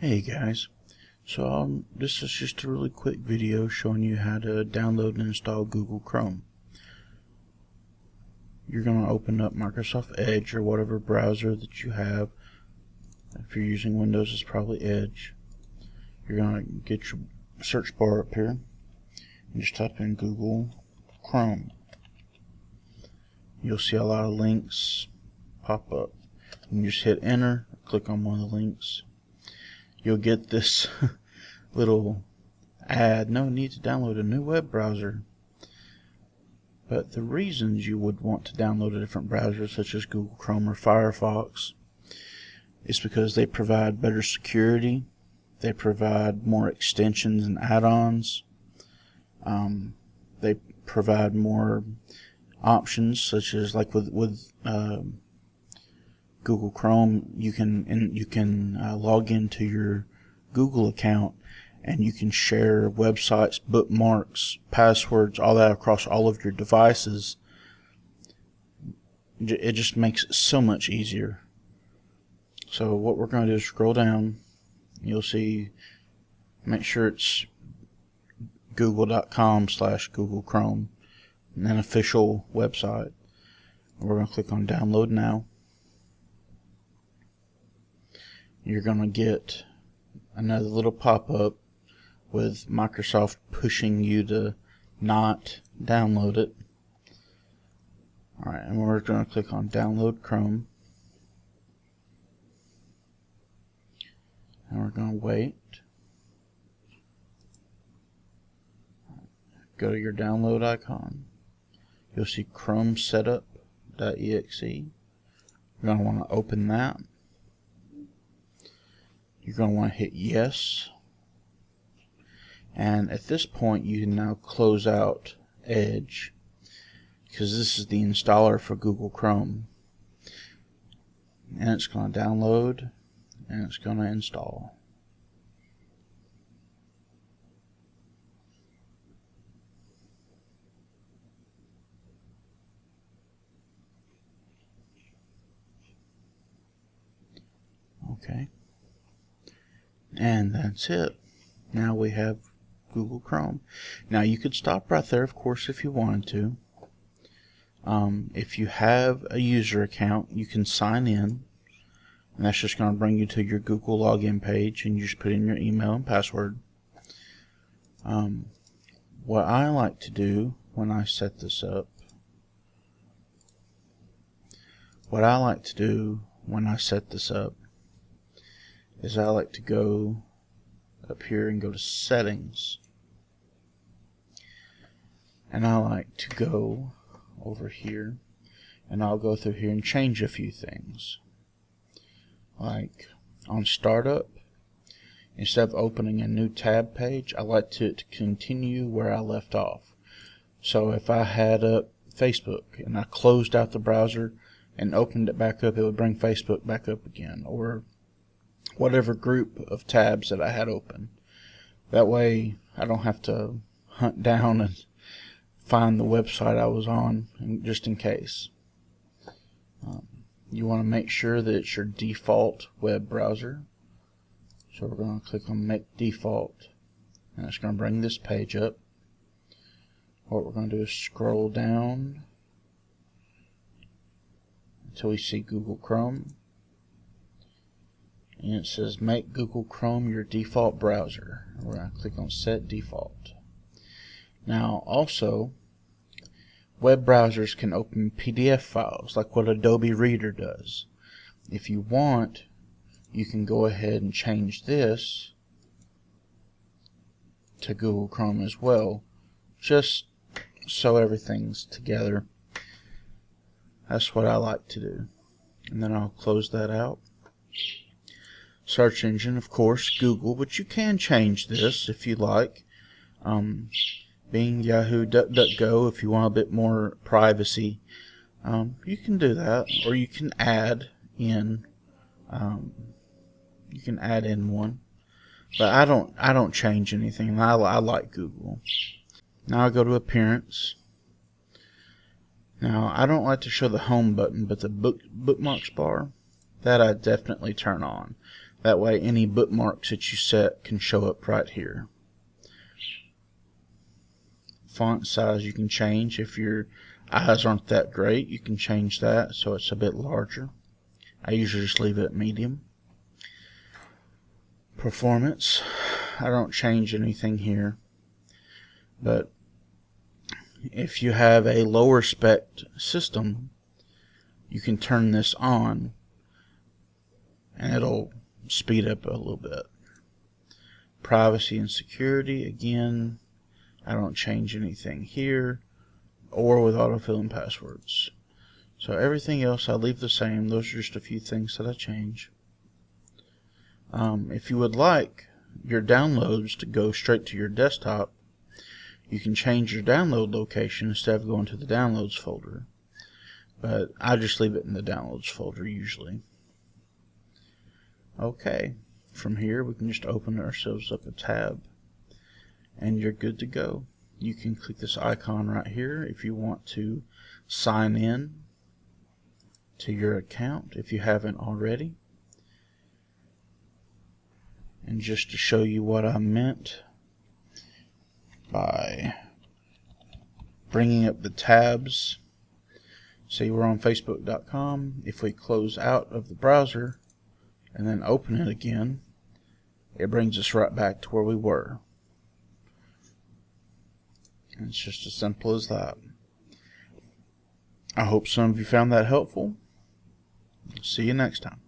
Hey guys, this is just a really quick video showing you how to download and install Google Chrome. You're going to open up Microsoft Edge or whatever browser that you have. If you're using Windows, it's probably Edge. You're going to get your search bar up here and just type in Google Chrome. You'll see a lot of links pop up. You just hit enter, click on one of the links. You'll get this little ad, no need to download a new web browser. But the reasons you would want to download a different browser such as Google Chrome or Firefox is because they provide better security, they provide more extensions and add-ons, they provide more options, such as like with Google Chrome, you can log into your Google account and you can share websites, bookmarks, passwords, all that across all of your devices. It just makes it so much easier. So what we're going to do is scroll down. You'll see, make sure it's google.com/Google Chrome, an official website. We're going to click on download now. You're going to get another little pop-up with Microsoft pushing you to not download it. Alright, and we're going to click on download Chrome. And we're going to wait. Go to your download icon. You'll see Chrome setup.exe. You're going to want to open that. You're going to want to hit yes, and at this point you can now close out Edge because this is the installer for Google Chrome, and it's going to download and it's going to install. Okay. And that's it. Now we have Google Chrome. Now you could stop right there, of course, if you wanted to. If you have a user account, you can sign in, and that's just going to bring you to your Google login page, and you just put in your email and password. What I like to do when I set this up, is I like to go up here and go to settings, and I like to go over here and I'll go through here and change a few things. Like on startup, instead of opening a new tab page, I like to continue where I left off. So if I had up Facebook and I closed out the browser and opened it back up, it would bring Facebook back up again, or whatever group of tabs that I had open. That way I don't have to hunt down and find the website I was on, just in case. You want to make sure that it's your default web browser. So we're going to click on make default, and it's going to bring this page up. What we're going to do is scroll down until we see Google Chrome. And it says make Google Chrome your default browser. We're going to click on set default. Now also, web browsers can open PDF files like what Adobe Reader does. If you want, you can go ahead and change this to Google Chrome as well, just so everything's together. That's what I like to do. And then I'll close that out. Search engine, of course, Google, but you can change this if you like. Bing, Yahoo, DuckDuckGo, if you want a bit more privacy, you can do that, or you can add in one. But I don't change anything. I like Google. Now I go to appearance. Now I don't like to show the home button, but the bookmarks bar, that I definitely turn on. That way any bookmarks that you set can show up right here. Font size you can change. If your eyes aren't that great, you can change that so it's a bit larger. I usually just leave it at medium. Performance, I don't change anything here, but if you have a lower spec system, you can turn this on and it'll speed up a little bit. Privacy and security, again, I don't change anything here or with autofill and passwords. So everything else I leave the same. Those are just a few things that I change. If you would like your downloads to go straight to your desktop, you can change your download location instead of going to the downloads folder. But I just leave it in the downloads folder usually. Okay, from here we can just open ourselves up a tab and you're good to go. You can click this icon right here if you want to sign in to your account if you haven't already. And just to show you what I meant by bringing up the tabs, say we're on Facebook.com. If we close out of the browser and then open it again, it brings us right back to where we were. And it's just as simple as that. I hope some of you found that helpful. See you next time.